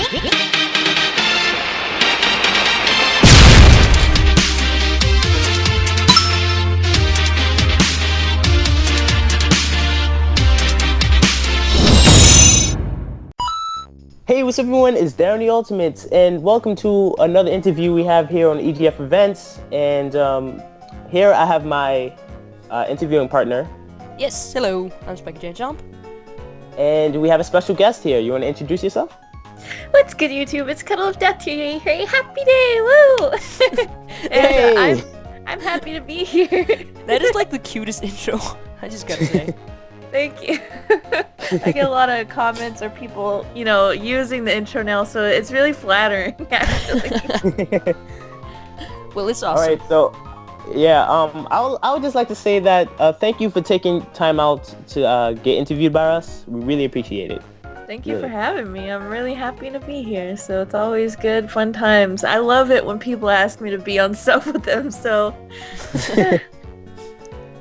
Hey, what's up everyone, it's DarrenTheUltimate, and welcome to another interview we have here on EGF Events, and here I have my interviewing partner. Yes, hello, I'm Spiky Jane Jump. And we have a special guest here. You want to introduce yourself? What's good, YouTube? It's CuddleOfDeath here. Hey, happy day, woo! And Hey! I'm happy to be here. That is like the cutest intro, I just gotta say. Thank you. I get a lot of comments or people, using the intro now, so it's really flattering, actually. Well, it's awesome. Alright, so, yeah, I would just like to say that thank you for taking time out to get interviewed by us. We really appreciate it. Thank you for having me. I'm really happy to be here, so it's always good, fun times. I love it when people ask me to be on stuff with them, so...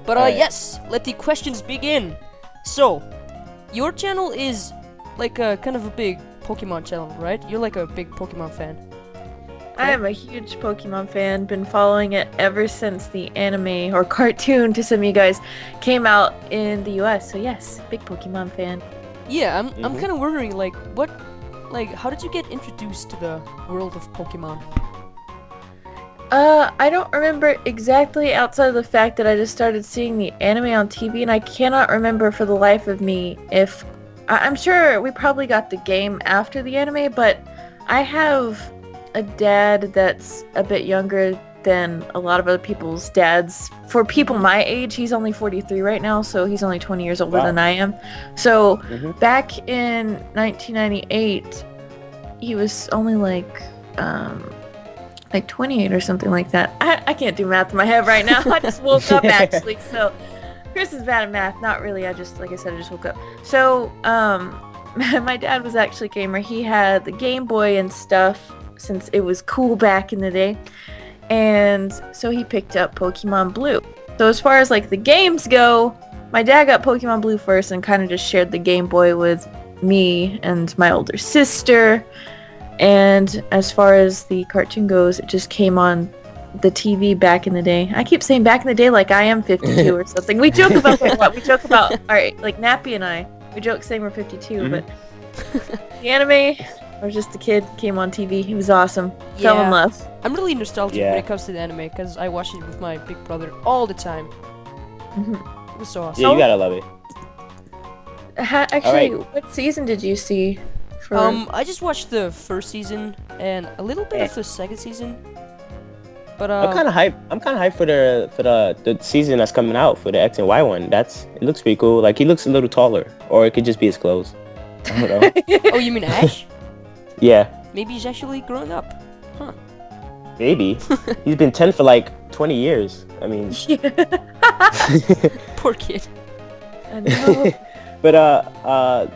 But, yes, let the questions begin. So, your channel is like a kind of a big Pokemon channel, right? You're like a big Pokemon fan. I am a huge Pokemon fan, been following it ever since the anime or cartoon to some of you guys came out in the US. So yes, big Pokemon fan. Yeah, I'm kind of wondering, how did you get introduced to the world of Pokemon? I don't remember exactly outside of the fact that I just started seeing the anime on TV, and I cannot remember for the life of me if... I'm sure we probably got the game after the anime, but I have a dad that's a bit younger than a lot of other people's dads. For people my age, he's only 43 right now, so he's only 20 years older than I am. So back in 1998, he was only like 28 or something like that. I can't do math in my head right now. I just woke up actually, so Chris is bad at math. Not really. I just woke up. So my dad was actually a gamer. He had the Game Boy and stuff since it was cool back in the day, and so he picked up Pokemon Blue. So as far as like the games go, my dad got Pokemon Blue first and kind of just shared the Game Boy with me and my older sister. And as far as the cartoon goes, it just came on the TV back in the day. I keep saying back in the day like I am 52 or something. We joke about that a lot. We joke about, alright, like Nappy and I, we joke saying we're 52, but the anime, I was just a kid, came on TV. It was awesome. Fell in love. I'm really nostalgic when it comes to the anime, because I watched it with my big brother all the time. It was so awesome. Yeah, you gotta love it. Actually, what season did you see? I just watched the first season and a little bit of the second season. But I'm kind of hyped for the season that's coming out for the X and Y one. It looks pretty cool. Like he looks a little taller, or it could just be his clothes. I don't know. Oh, you mean Ash? Yeah. Maybe he's actually growing up. Huh. Maybe. He's been 10 for like 20 years. I mean. Poor kid. I know. But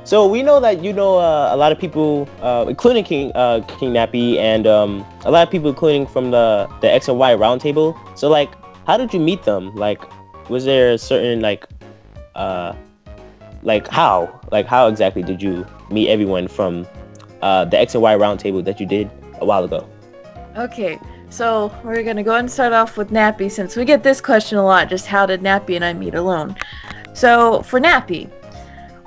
so we know that you know a lot of people, including King Nappy, and a lot of people, including from the X and Y roundtable. So like, how did you meet them? Like, was there a certain how exactly did you meet everyone from the X and Y roundtable that you did a while ago? Okay, so we're gonna go ahead and start off with Nappy, since we get this question a lot. Just how did Nappy and I meet alone? So for Nappy,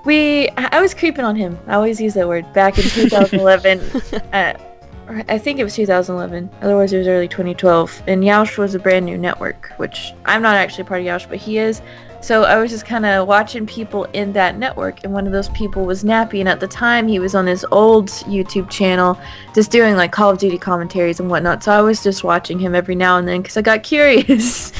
I was creeping on him. I always use that word. Back in 2011, I think it was 2011. Otherwise, it was early 2012. And Yoush was a brand new network, which I'm not actually part of Yoush, but he is. So I was just kind of watching people in that network, and one of those people was Nappy. And at the time, he was on his old YouTube channel, just doing like Call of Duty commentaries and whatnot. So I was just watching him every now and then because I got curious.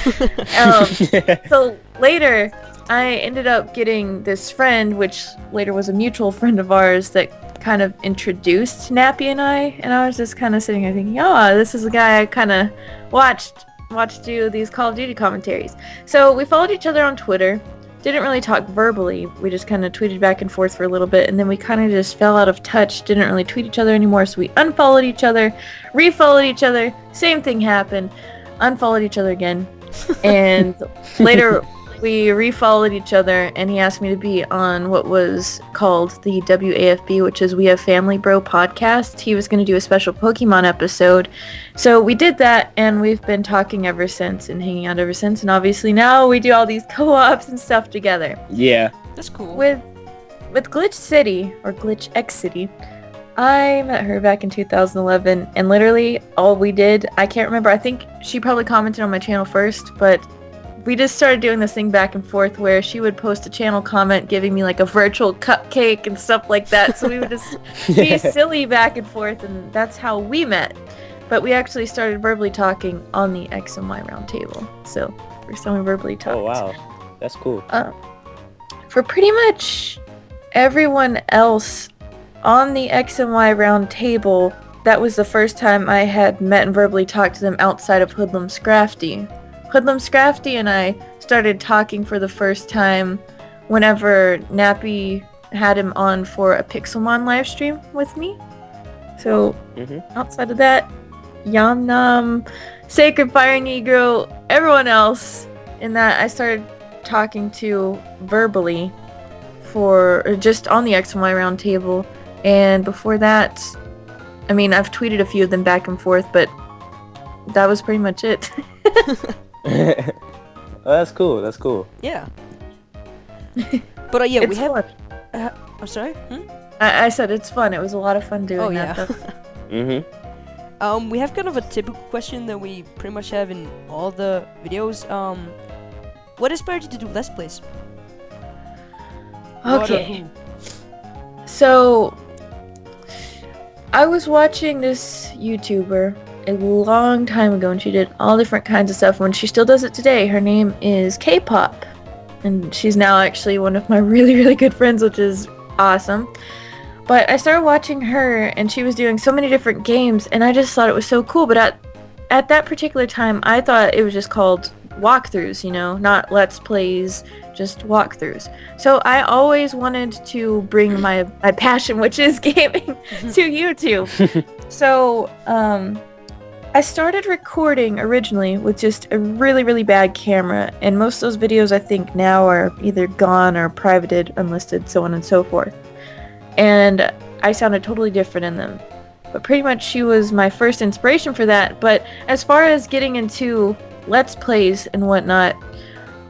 So later, I ended up getting this friend, which later was a mutual friend of ours, that kind of introduced Nappy and I was just kind of sitting there thinking, oh, this is the guy I kind of watched do these Call of Duty commentaries. So we followed each other on Twitter, didn't really talk verbally, we just kind of tweeted back and forth for a little bit, and then we kind of just fell out of touch, didn't really tweet each other anymore, so we unfollowed each other, refollowed each other, same thing happened, unfollowed each other again, and later we refollowed each other, and he asked me to be on what was called the WAFB, which is We Have Family Bro podcast. He was going to do a special Pokemon episode. So we did that, and we've been talking ever since and hanging out ever since. And obviously now we do all these co-ops and stuff together. Yeah. That's cool. With Glitch City, or Glitch X City, I met her back in 2011, and literally all we did, I can't remember, I think she probably commented on my channel first, but we just started doing this thing back and forth where she would post a channel comment giving me like a virtual cupcake and stuff like that, so we would just be silly back and forth, and that's how we met. But we actually started verbally talking on the X and Y round table, so first time we verbally talked. Oh, wow. That's cool. For pretty much everyone else on the X and Y round table, that was the first time I had met and verbally talked to them outside of Hoodlum Scrafty. Hoodlum Scrafty and I started talking for the first time whenever Nappy had him on for a Pixelmon live stream with me. So, outside of that, Yam Nam, Sacred Fire Negro, everyone else in that I started talking to verbally for just on the X and Y round table. And before that, I mean, I've tweeted a few of them back and forth, but that was pretty much it. Oh, that's cool. That's cool. Yeah. But yeah, it's we have. fun. I'm sorry. I said it's fun. It was a lot of fun doing that. We have kind of a typical question that we pretty much have in all the videos. What inspired you to do Let's Plays? Okay. So, I was watching this YouTuber a long time ago, and she did all different kinds of stuff, and she still does it today. Her name is K-Pop, and she's now actually one of my really, really good friends, which is awesome. But I started watching her, and she was doing so many different games, and I just thought it was so cool. But at that particular time, I thought it was just called walkthroughs, you know, not Let's Plays, just walkthroughs. So I always wanted to bring my passion, which is gaming, to YouTube. So I started recording originally with just a really, really bad camera, and most of those videos I think now are either gone or privated, unlisted, so on and so forth. And I sounded totally different in them. But pretty much she was my first inspiration for that. But as far as getting into Let's Plays and whatnot,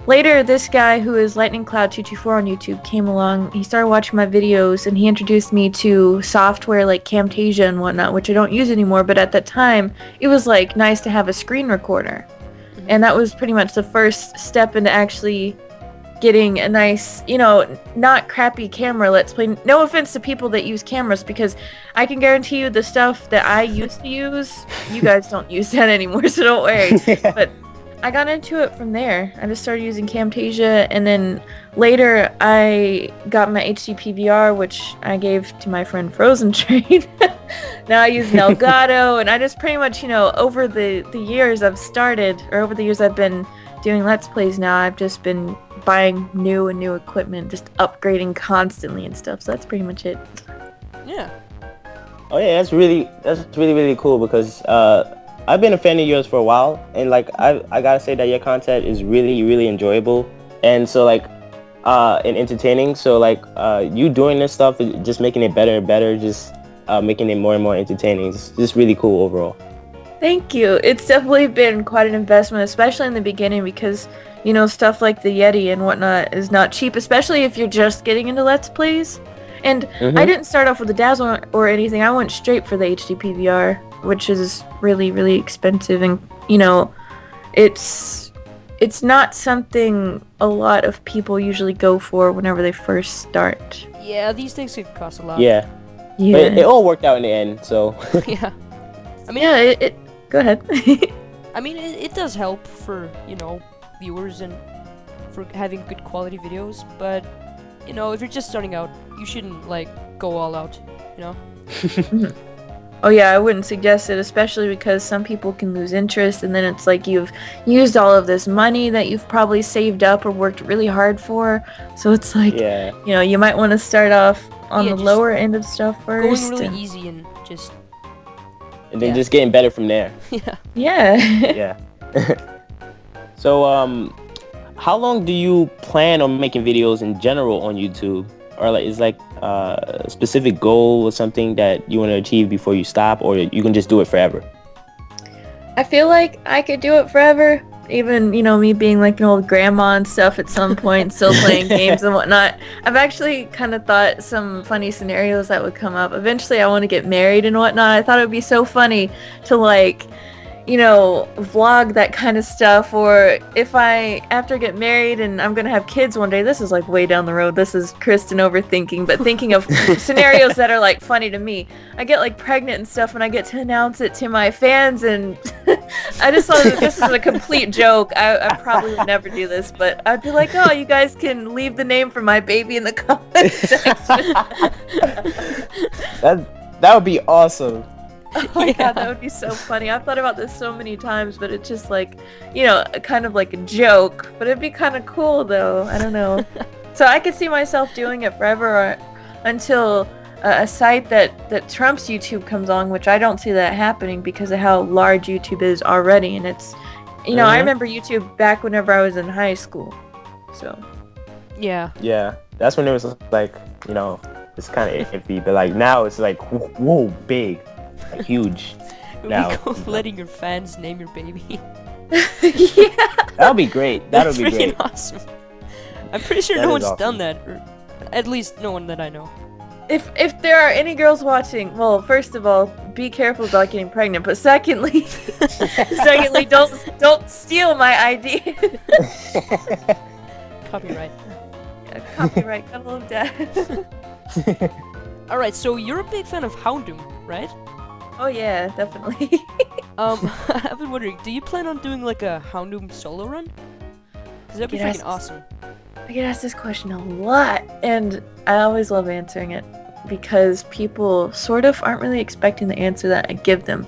later this guy who is Lightning Cloud 224 on YouTube came along. He started watching my videos, and he introduced me to software like Camtasia and whatnot, which I don't use anymore, but at that time it was like nice to have a screen recorder. And that was pretty much the first step into actually getting a nice, you know, not crappy camera Let's Play. No offense to people that use cameras, because I can guarantee you the stuff that I used to use, you guys don't use that anymore, so don't worry. Yeah. But I got into it from there. I just started using Camtasia, and then later I got my HD PVR, which I gave to my friend Frozen Train. Now I use an Elgato, and I just pretty much, you know, over the years I've started, or over the years I've been doing Let's Plays now, I've just been buying new equipment, just upgrading constantly and stuff, so that's pretty much it. Yeah. Oh yeah, that's really cool, because I've been a fan of yours for a while, and like I gotta say that your content is really enjoyable, and so like and entertaining. So like you doing this stuff, just making it better and better, just making it more and more entertaining. It's just really cool overall. Thank you. It's definitely been quite an investment, especially in the beginning, because, you know, stuff like the Yeti and whatnot is not cheap, especially if you're just getting into Let's Plays. And I didn't start off with the Dazzle or anything. I went straight for the HD PVR, which is really expensive, and, you know, it's not something a lot of people usually go for whenever they first start. Yeah, these things could cost a lot. Yeah. But it all worked out in the end, so. Yeah. I mean, yeah, it go ahead. I mean, it does help for, you know, viewers and for having good quality videos, but, you know, if you're just starting out, you shouldn't, like, go all out, you know? Oh yeah, I wouldn't suggest it, especially because some people can lose interest, and then it's like you've used all of this money that you've probably saved up or worked really hard for, so it's like, yeah, you know, you might want to start off on the lower end of stuff first. Going really easy and just... And then just getting better from there. Yeah. Yeah. Yeah. So how long do you plan on making videos in general on YouTube? Or like, is like a specific goal or something that you want to achieve before you stop, or you can just do it forever? I feel like I could do it forever. Even, me being like an old grandma and stuff at some point, still playing games and whatnot. I've actually kind of thought some funny scenarios that would come up. Eventually I want to get married and whatnot. I thought it would be so funny to like, vlog that kind of stuff. Or if after I get married and I'm going to have kids one day, this is like way down the road. This is Kristen overthinking, but thinking of scenarios that are like funny to me. I get like pregnant and stuff and I get to announce it to my fans, and I just thought that this is a complete joke. I probably would never do this, but I'd be like, oh, you guys can leave the name for my baby in the comment section. That would be awesome. Oh my god, that would be so funny. I've thought about this so many times, but it's just like, kind of like a joke. But it'd be kind of cool though. I don't know. So I could see myself doing it forever, or until a site that trumps YouTube comes along, which I don't see that happening because of how large YouTube is already. And it's, I remember YouTube back whenever I was in high school. So. Yeah. Yeah, that's when it was like, it's kind of iffy, but like now it's like, whoa, big. Like, huge. Now, letting your fans name your baby. Yeah. That would be great. That would be great. Awesome. I'm pretty sure no one's done that, or at least no one that I know. If there are any girls watching, well, first of all, be careful about getting pregnant. But secondly, don't steal my idea. Copyright. Yeah, copyright. CuddleOfDeath. All right, so you're a big fan of Houndoom, right? Oh yeah, definitely. I've been wondering, do you plan on doing like a Houndoom solo run? Because that'd be freaking awesome. I get asked this question a lot, and I always love answering it because people sort of aren't really expecting the answer that I give them.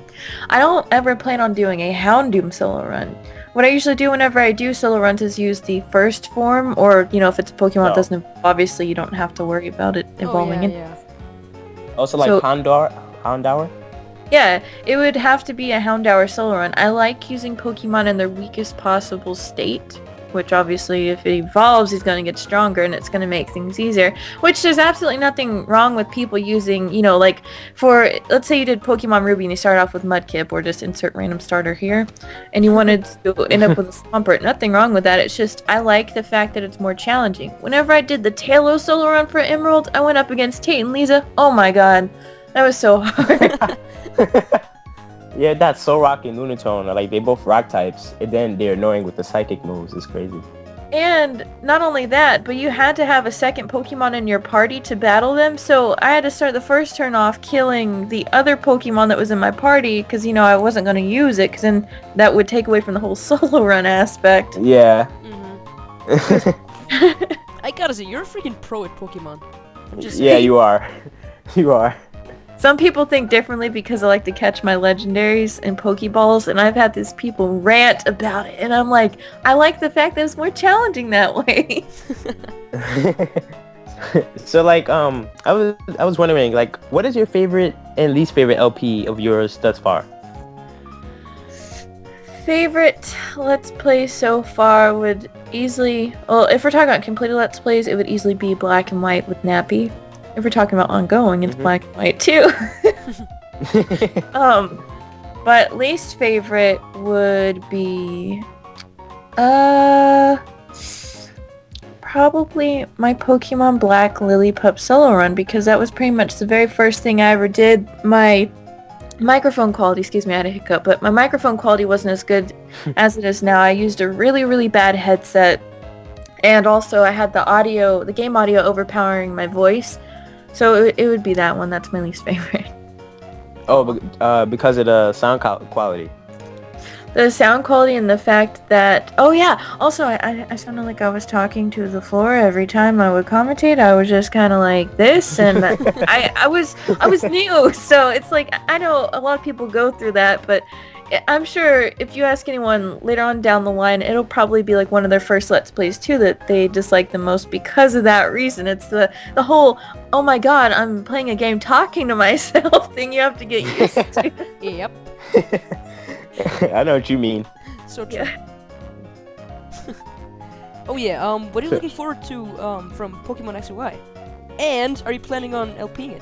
I don't ever plan on doing a Houndoom solo run. What I usually do whenever I do solo runs is use the first form, or if it's a Pokemon that doesn't, obviously you don't have to worry about it evolving in. Yeah. Also, like Houndour? Yeah, it would have to be a Houndour solo run. I like using Pokemon in their weakest possible state, which obviously if it evolves, he's going to get stronger and it's going to make things easier, which there's absolutely nothing wrong with people using, like let's say you did Pokemon Ruby and you start off with Mudkip, or just insert random starter here, and you wanted to end up with a Swampert. Nothing wrong with that. It's just, I like the fact that it's more challenging. Whenever I did the Talos solo run for Emerald, I went up against Tate and Lisa. Oh my god, that was so hard. Yeah, that's Solrock and Lunatone. Like, they both rock types, and then they're annoying with the psychic moves. It's crazy. And not only that, but you had to have a second Pokemon in your party to battle them, so I had to start the first turn off killing the other Pokemon that was in my party, because, I wasn't going to use it, because then that would take away from the whole solo run aspect. Yeah. I gotta say, you're a freaking pro at Pokemon. Yeah, you are. You are. Some people think differently because I like to catch my legendaries and Pokeballs, and I've had these people rant about it, and I'm like, I like the fact that it's more challenging that way. So, like, I was wondering, like, what is your favorite and least favorite LP of yours thus far? Favorite Let's Play so far would easily, well, if we're talking about completed Let's Plays, it would easily be Black and White with Nappy. If we're talking about ongoing, it's Black and White too. But least favorite would be probably my Pokemon Black Lillipup solo run, because that was pretty much the very first thing I ever did. My microphone quality, excuse me, I had a hiccup, but my microphone quality wasn't as good as it is now. I used a really, really bad headset, and also I had the game audio overpowering my voice. So it would be that one. That's my least favorite. Oh, because of the sound quality. The sound quality and the fact that... Oh, yeah. Also, I sounded like I was talking to the floor every time I would commentate. I was just kind of like this, and I was new. So it's like, I know a lot of people go through that, but I'm sure if you ask anyone later on down the line, it'll probably be like one of their first Let's Plays too that they dislike the most because of that reason. It's the whole, oh my god, I'm playing a game talking to myself thing you have to get used to. Yep. I know what you mean. So true. Yeah. Oh yeah. What are you looking forward to from Pokemon X and Y? And are you planning on LPing it?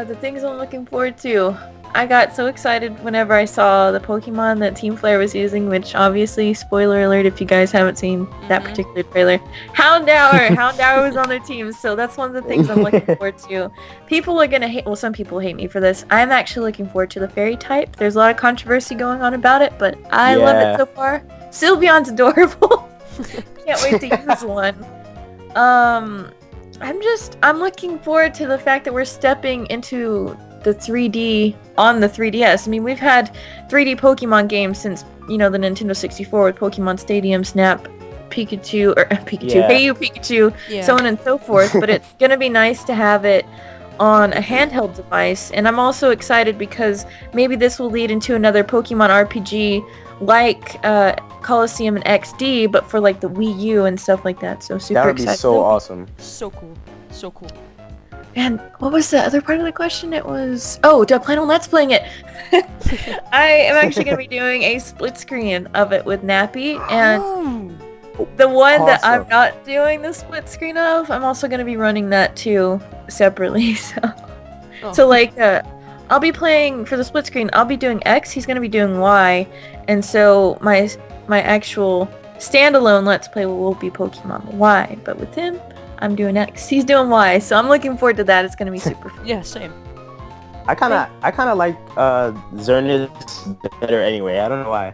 The things I'm looking forward to. I got so excited whenever I saw the Pokemon that Team Flare was using, which obviously, spoiler alert if you guys haven't seen that particular trailer. Houndour was on their team, so that's one of the things I'm looking forward to. People are gonna hate, well, some people hate me for this. I'm actually looking forward to the fairy type. There's a lot of controversy going on about it, but I love it so far. Sylveon's adorable. Can't wait to use one. I'm looking forward to the fact that we're stepping into the 3D on the 3DS. I mean, we've had 3D Pokemon games since, the Nintendo 64 with Pokemon Stadium, Snap, Pikachu, Hey You Pikachu, so on and so forth, but it's gonna be nice to have it on a handheld device, and I'm also excited because maybe this will lead into another Pokemon RPG like Coliseum and XD, but for like the Wii U and stuff like that, so super excited. That would be so awesome. So cool. So cool. And what was the other part of the question? It was, do I plan on Let's Playing it? I am actually going to be doing a split screen of it with Nappy, and the one that I'm not doing the split screen of, I'm also going to be running that too, separately, so like, I'll be playing, for the split screen, I'll be doing X, he's going to be doing Y, and so my actual standalone Let's Play will be Pokemon Y, but with him, I'm doing X. He's doing Y, so I'm looking forward to that. It's gonna be super fun. Yeah, same. I kind of like Xerneas better anyway. I don't know why.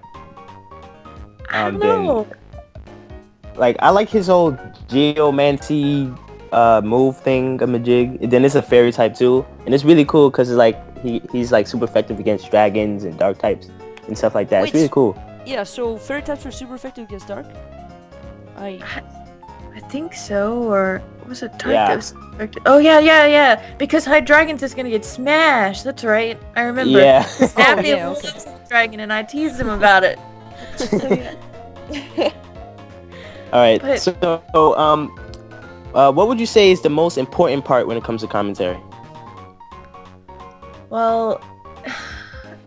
I don't know. Like, I like his whole Geomancy move thing, majig. Then it's a fairy type too, and it's really cool because it's like he's like super effective against dragons and dark types and stuff like that. It's really cool. Yeah, so fairy types are super effective against dark. I think so, or what was it? Type Oh yeah. Because Hydreigon's is gonna get smashed. That's right. I remember. Yeah. Snappy loves Dragon, and I teased him about it. All right. So, what would you say is the most important part when it comes to commentary? Well,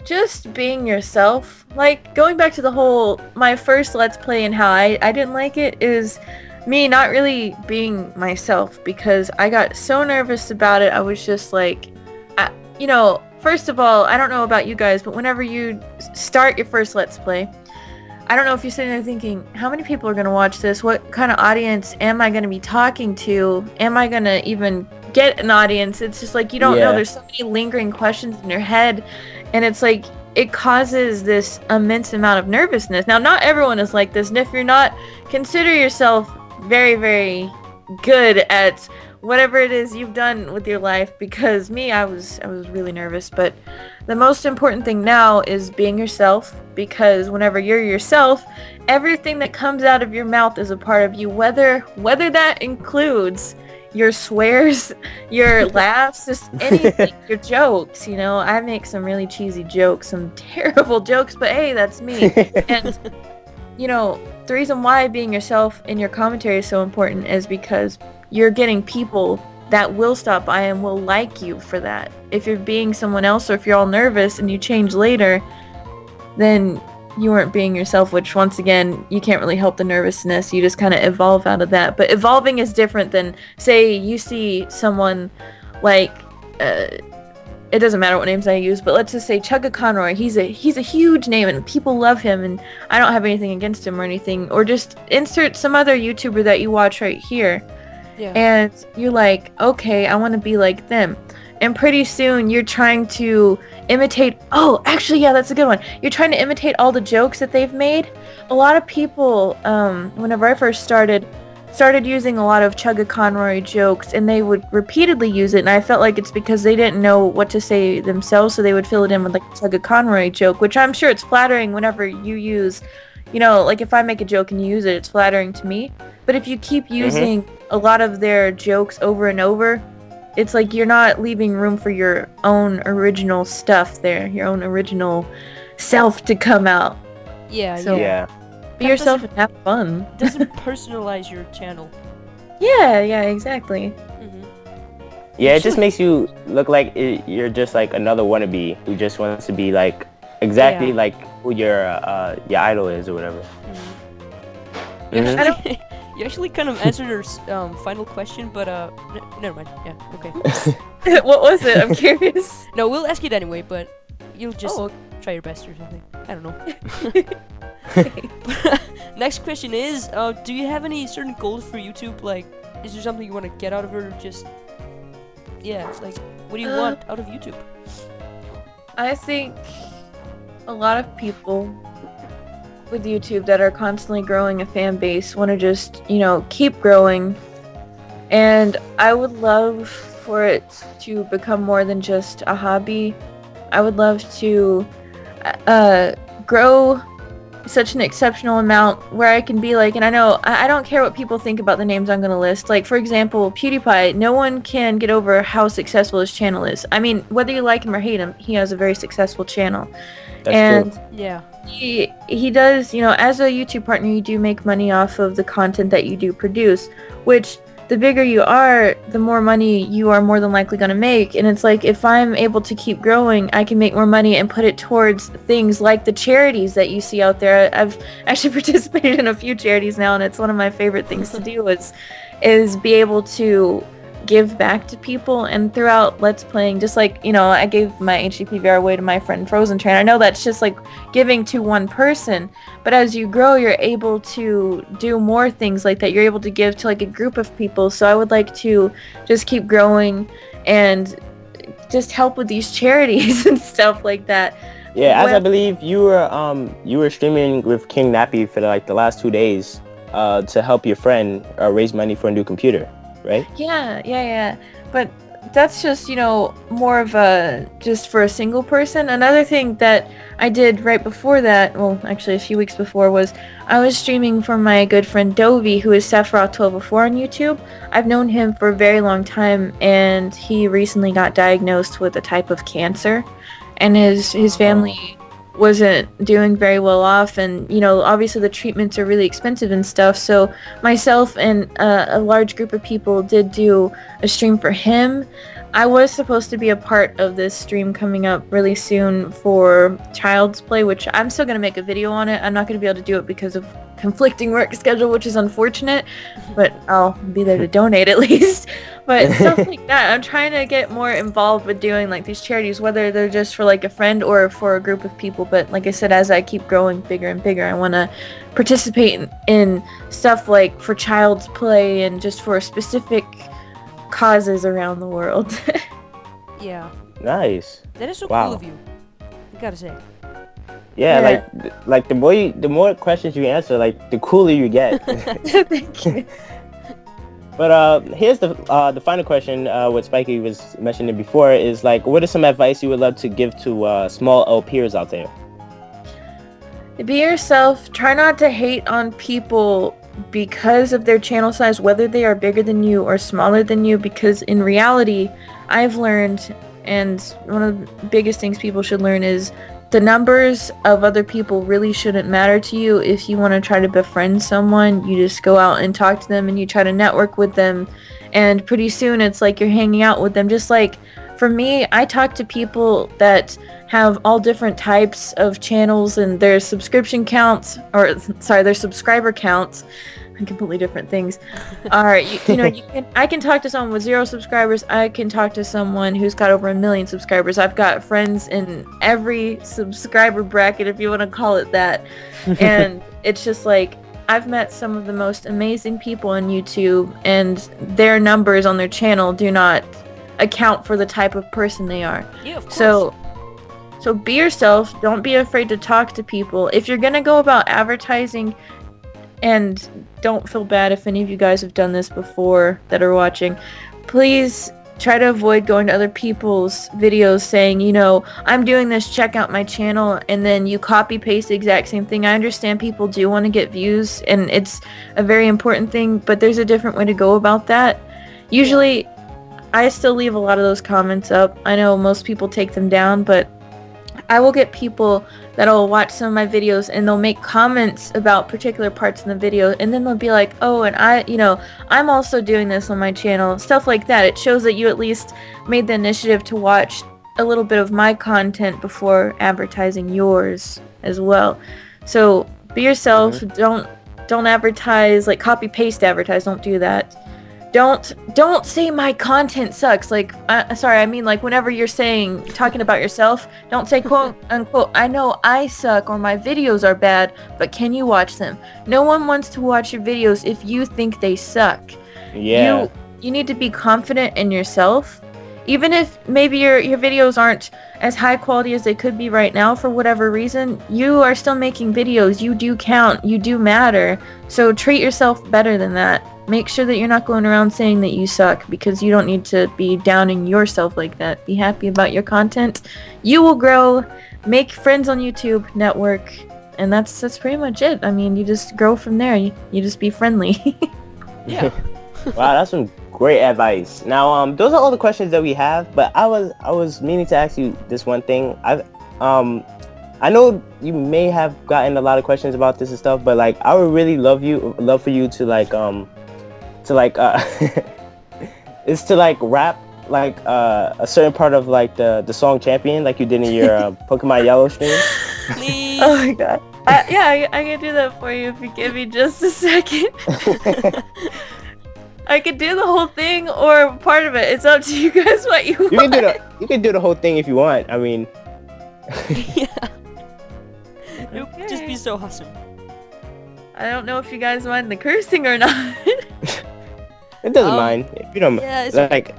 just being yourself. Like, going back to the whole, my first Let's Play and how I didn't like it is me not really being myself, because I got so nervous about it. I was just like, first of all, I don't know about you guys, but whenever you start your first Let's Play, I don't know if you're sitting there thinking, how many people are going to watch this? What kind of audience am I going to be talking to? Am I going to even get an audience? It's just like, you don't know. There's so many lingering questions in your head, and it's like, it causes this immense amount of nervousness. Now, not everyone is like this, and if you're not, consider yourself very, very good at whatever it is you've done with your life, because me, I was really nervous. But the most important thing now is being yourself, because whenever you're yourself, everything that comes out of your mouth is a part of you, whether that includes your swears, your laughs, just anything, your jokes, I make some really cheesy jokes, some terrible jokes, but hey, that's me. And the reason why being yourself in your commentary is so important is because you're getting people that will stop by and will like you for that. If you're being someone else, or if you're all nervous and you change later, then you weren't being yourself, which once again, you can't really help the nervousness. You just kind of evolve out of that. But evolving is different than, say, you see someone like, it doesn't matter what names I use, but let's just say Chugga Conroy. He's a huge name and people love him, and I don't have anything against him or anything. Or just insert some other YouTuber that you watch right here. Yeah. And you're like, okay, I want to be like them. And pretty soon you're trying to imitate, that's a good one. You're trying to imitate all the jokes that they've made. A lot of people, whenever I first started using a lot of Chugga Conroy jokes, and they would repeatedly use it, and I felt like it's because they didn't know what to say themselves, so they would fill it in with like a Chugga Conroy joke, which I'm sure it's flattering whenever you use, like if I make a joke and you use it, it's flattering to me. But if you keep using a lot of their jokes over and over, it's like you're not leaving room for your own original stuff there, your own original self to come out. Yeah. Be yourself and have fun. Doesn't personalize your channel. Yeah, exactly. Yeah, it just makes you look like you're just like another wannabe who just wants to be like exactly like who your idol is or whatever. Mhm. You actually kind of answered her final question, but never mind. Yeah, okay. What was it? I'm curious. No, we'll ask it anyway, but you'll just Oh, try your best or something. I don't know. Next question is, do you have any certain goals for YouTube? Like, is there something you want to get out of it, or just, yeah, like, what do you want out of YouTube? I think a lot of people with YouTube that are constantly growing a fan base want to just, keep growing. And I would love for it to become more than just a hobby. I would love to grow such an exceptional amount where I can be like, and I know I don't care what people think about the names I'm going to list. Like, for example, PewDiePie, no one can get over how successful his channel is. I mean, whether you like him or hate him, he has a very successful channel. That's true. Yeah. He does, as a YouTube partner, you do make money off of the content that you do produce, which the bigger you are, the more money you are more than likely going to make. And it's like, if I'm able to keep growing, I can make more money and put it towards things like the charities that you see out there. I've actually participated in a few charities now, and it's one of my favorite things to do is be able to give back to people. And throughout Let's Playing, just like, I gave my HDP VR away to my friend Frozen Train. I know that's just like giving to one person, but as you grow, you're able to do more things like that. You're able to give to like a group of people. So I would like to just keep growing and just help with these charities and stuff like that. Yeah, as I believe you were streaming with King Nappy for like the last 2 days to help your friend raise money for a new computer, right? Yeah. But that's just, more of just for a single person. Another thing that I did right before that, well, actually a few weeks before, was I was streaming for my good friend Dovey, who is Sephiroth1204 on YouTube. I've known him for a very long time, and he recently got diagnosed with a type of cancer, and his family wasn't doing very well off, and obviously the treatments are really expensive and stuff. So myself and a large group of people did do a stream for him. I was supposed to be a part of this stream coming up really soon for Child's Play, which I'm still going to make a video on it. I'm not going to be able to do it because of conflicting work schedule, which is unfortunate, but I'll be there to donate at least. But stuff like that, I'm trying to get more involved with doing like these charities, whether they're just for like a friend or for a group of people. But like I said, as I keep growing bigger and bigger, I want to participate in stuff like for Child's Play and just for specific causes around the world. Yeah. Nice. That is so Wow. cool of you. I gotta say. Yeah, like the more questions you answer, like the cooler you get. Thank you. But here's the final question. What Spiky was mentioning before is like, what is some advice you would love to give to small LPers out there? Be yourself. Try not to hate on people because of their channel size, whether they are bigger than you or smaller than you, because in reality, I've learned, and one of the biggest things people should learn is the numbers of other people really shouldn't matter to you. If you want to try to befriend someone, you just go out and talk to them and you try to network with them, and pretty soon it's like you're hanging out with them. Just like for me, I talk to people that have all different types of channels, and their subscription counts, or sorry, their subscriber counts, completely different things, are I can talk to someone with 0 subscribers. I can talk to someone who's got over 1 million subscribers. I've got friends in every subscriber bracket, if you want to call it that. And it's just like, I've met some of the most amazing people on YouTube, and their numbers on their channel do not account for the type of person they are. Yeah, of course. So be yourself. Don't be afraid to talk to people. If you're gonna go about advertising, and don't feel bad if any of you guys have done this before that are watching, please try to avoid going to other people's videos saying, I'm doing this, check out my channel, and then you copy paste the exact same thing. I understand people do want to get views, and it's a very important thing, but there's a different way to go about that. Usually, I still leave a lot of those comments up. I know most people take them down, but I will get people that'll watch some of my videos and they'll make comments about particular parts in the video, and then they'll be like, oh, and I'm also doing this on my channel, stuff like that. It shows that you at least made the initiative to watch a little bit of my content before advertising yours as well. So be yourself. Don't advertise, like copy paste advertise. Don't do that. Don't say my content sucks. Like, sorry, I mean like whenever you're talking about yourself, don't say quote unquote, I know I suck or my videos are bad, but can you watch them? No one wants to watch your videos if you think they suck. Yeah. You need to be confident in yourself. Even if maybe your videos aren't as high quality as they could be right now for whatever reason, you are still making videos. You do count. You do matter. So treat yourself better than that. Make sure that you're not going around saying that you suck, because you don't need to be downing yourself like that. Be happy about your content. You will grow, make friends on YouTube, network, and that's pretty much it. I mean, you just grow from there. You just be friendly. Yeah. Wow, that's some great advice. Now, those are all the questions that we have, but I was meaning to ask you this one thing. I know you may have gotten a lot of questions about this and stuff, but like I would really love for you to like is to like rap like a certain part of like the song Champion, like you did in your Pokemon Yellow stream. Please. Oh my god. Yeah, I can do that for you if you give me just a second. I could do the whole thing or part of it. It's up to you guys what you want. You can do the whole thing if you want. I mean, Yeah. It would Okay. just be so awesome. I don't know if you guys mind the cursing or not. it doesn't mind if you don't. Yeah, it's like,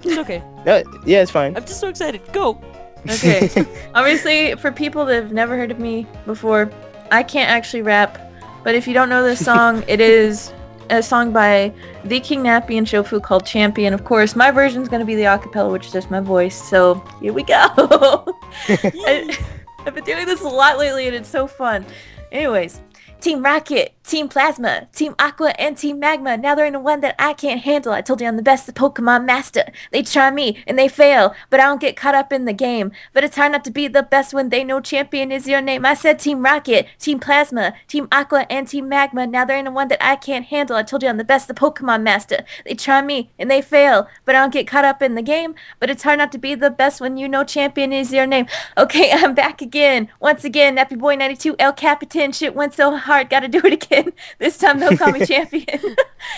It's okay. yeah, it's fine. I'm just so excited. Go. Okay. Obviously, for people that have never heard of me before, I can't actually rap. But if you don't know this song, it is a song by the King Nappy and Shofu called Champion. Of course, my version is going to be the acapella, which is just my voice. So here we go. I've been doing this a lot lately, and it's so fun. Anyways, Team Rocket, Team Plasma, Team Aqua, and Team Magma. Now they're in the one that I can't handle. I told you I'm the best Pokemon master. They try me and they fail, but I don't get caught up in the game. But it's hard not to be the best when they know champion is your name. I said Team Rocket, Team Plasma, Team Aqua, and Team Magma. Now they're in the one that I can't handle. I told you I'm the best Pokemon master. They try me and they fail, but I don't get caught up in the game. But it's hard not to be the best when you know champion is your name. Okay, I'm back again. Once again, Nappy Boy 92, El Capitan. Shit went so hard, gotta do it again. This time they'll call me champion.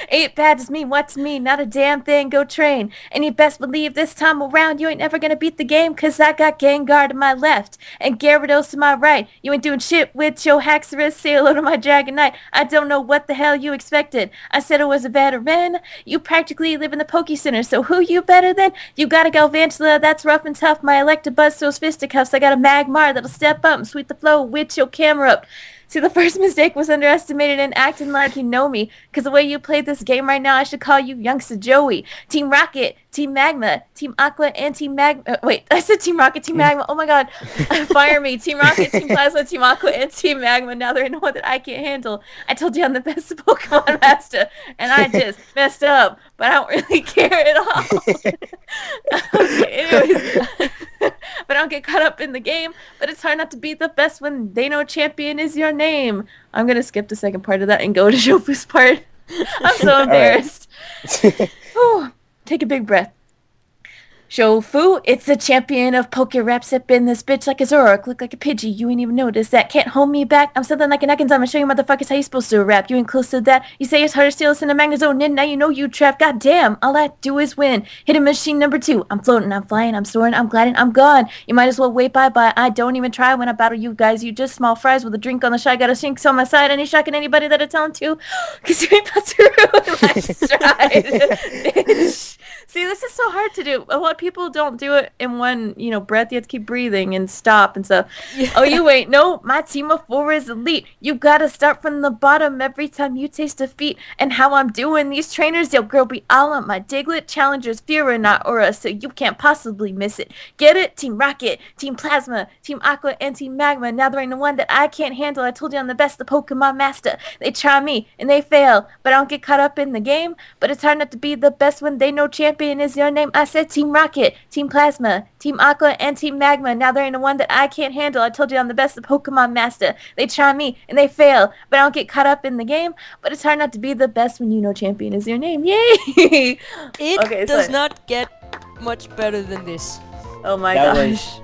Ain't bad as me, what's me? Not a damn thing, go train. And you best believe this time around you ain't never gonna beat the game, cause I got Gengar to my left and Gyarados to my right. You ain't doing shit with your Haxorus, say hello to my Dragonite. I don't know what the hell you expected. I said I was a veteran. You practically live in the Poke Center, so who you better than? You got a Galvantula, that's rough and tough. My Electabuzz, those fisticuffs. I got a Magmar that'll step up and sweep the flow with your camera up. See, the first mistake was underestimated and acting like you know me. Because the way you played this game right now, I should call you Youngster Joey. Team Rocket, Team Magma, Team Aqua, and Team Magma. Wait, I said Team Rocket, Team Magma. Oh my god. Fire me. Team Rocket, Team Plasma, Team Aqua, and Team Magma. Now they're in one that I can't handle. I told you I'm the best Pokemon master. And I just messed up. But I don't really care at all. Okay, anyways. But I don't get caught up in the game. But it's hard not to be the best when they know champion is your name. I'm going to skip the second part of that and go to Shofu's part. I'm so embarrassed. Whew. Take a big breath. Shofu, it's the champion of Poke Rap. Step in this bitch like a Zoroark, look like a Pidgey. You ain't even notice that. Can't hold me back. I'm something like an Ekans. I'ma show you motherfuckers how you supposed to rap. You ain't close to that. You say it's hard to steal us in the Magnezone, and now you know you trapped. God damn, all I do is win. Hitting machine number 2. I'm floating, I'm flying, I'm soaring, I'm gliding, I'm gone. You might as well wait bye-bye. I don't even try when I battle you guys. You just small fries with a drink on the side. Got a shinks on my side. Any shocking anybody that I tell him to? Cause you ain't about to ruin my stride. Bitch. See, this is so hard to do. A lot of people don't do it in one, breath. You have to keep breathing and stop and stuff. Yeah. Oh, you wait. No, my team of 4 is elite. You gotta start from the bottom every time you taste defeat. And how I'm doing these trainers, yo, girl, be all on my Diglett. Challengers, Fear not Aura, so you can't possibly miss it. Get it? Team Rocket, Team Plasma, Team Aqua, and Team Magma. Now they're in the one that I can't handle. I told you I'm the best, the Pokemon master. They try me, and they fail, but I don't get caught up in the game. But it's hard not to be the best when they know champion is your name. I said Team Rocket, Team Plasma, Team Aqua, and Team Magma. Now they're in the one that I can't handle. I told you I'm the best, the Pokemon master. They try me, and they fail, but I don't get caught up in the game. But it's hard not to be the best when you know champion is your name. Yay! It does not get much better than this. Oh my gosh.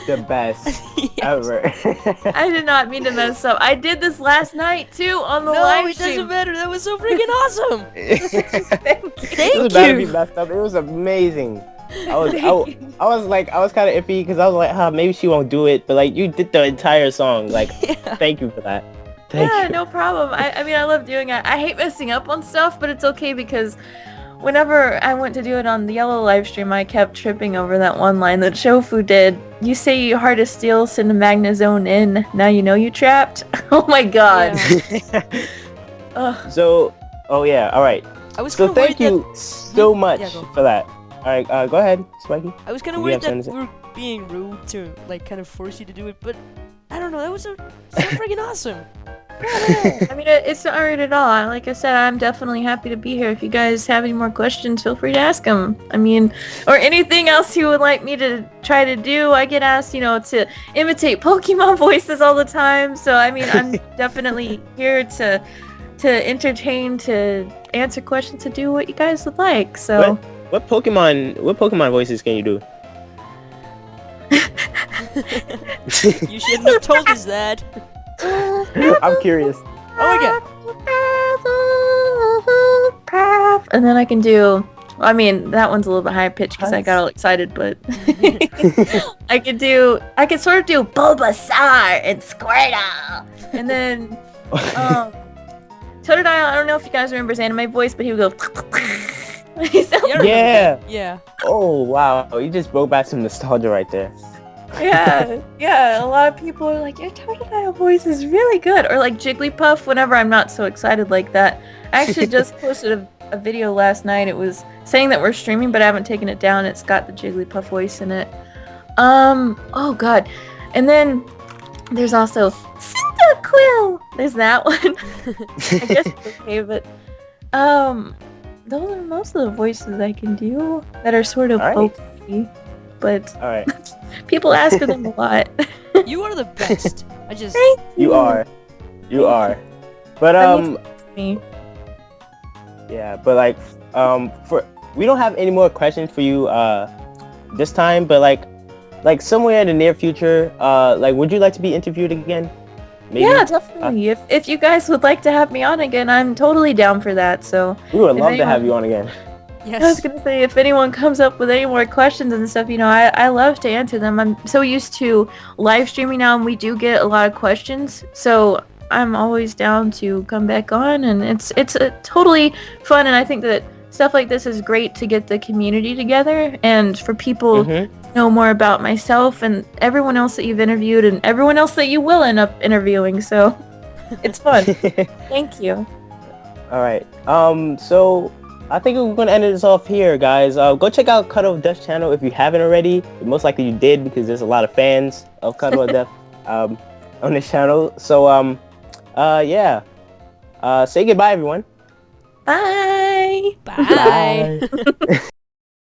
the best Yes. ever. I did not mean to mess up. I did this last night too on the No, live it doesn't stream. matter. That was so freaking awesome. It was Thank about to be you. messed up. It was amazing. I was Thank I was kind of iffy because I was like, maybe she won't do it, but like you did the entire song. Like, Yeah. thank you for that. Thank Yeah, you. no problem. I mean, I love doing it. I hate messing up on stuff, but it's okay because whenever I went to do it on the yellow live stream, I kept tripping over that one line that Shofu did. You say you hard to steal, send a Magna Zone in. Now you know you trapped. Oh my god. Yeah. Ugh. So, oh yeah, all right. I was So kind of worried thank you so much Yeah, go. for that. All right, go ahead, Spiky. I was kind Do of we worried have that something we were being rude to like kind of force you to do it, but I don't know. That was so freaking awesome. I mean, it's not rude at all. Like I said, I'm definitely happy to be here. If you guys have any more questions, feel free to ask them. I mean, or anything else you would like me to try to do. I get asked, to imitate Pokemon voices all the time. So, I mean, I'm definitely here to entertain, to answer questions, to do what you guys would like. So, What Pokemon voices can you do? You shouldn't have told us that. I'm curious. Oh my god. and then I can do. I mean, that one's a little bit higher pitched because I got all excited, but I could sort of do Bulbasaur and Squirtle, and then Totodile. I don't know if you guys remember his anime voice, but he would go. He sounds- Yeah. I remember Yeah. that. Yeah. Oh wow, you just brought back some nostalgia right there. yeah. A lot of people are like, your Totodile voice is really good, or like Jigglypuff. Whenever I'm not so excited like that, I actually just posted a video last night. It was saying that we're streaming, but I haven't taken it down. It's got the Jigglypuff voice in it. Oh god, and then there's also Cyndaquil. There's that one. I guess it's okay, but those are most of the voices I can do that are sort of Alright. pokey, but All right, people ask for them a lot. You are the best. I just. Thank you are, but me. yeah, but like we don't have any more questions for you this time, but like somewhere in the near future, like would you like to be interviewed again? Maybe? Yeah, definitely. If you guys would like to have me on again, I'm totally down for that. So We would If love to have anyone- you on again. I was Yes. gonna say, if anyone comes up with any more questions and stuff, I love to answer them. I'm so used to live streaming now, and we do get a lot of questions. So I'm always down to come back on, and it's totally fun. And I think that stuff like this is great to get the community together and for people Mhm. to know more about myself and everyone else that you've interviewed and everyone else that you will end up interviewing. So it's fun. Thank you. All right. So I think we're gonna end this off here, guys. Go check out CuddleOfDeath's channel if you haven't already. Most likely you did because there's a lot of fans of CuddleOfDeath on this channel. So yeah. Say goodbye, everyone. Bye. Bye. Bye.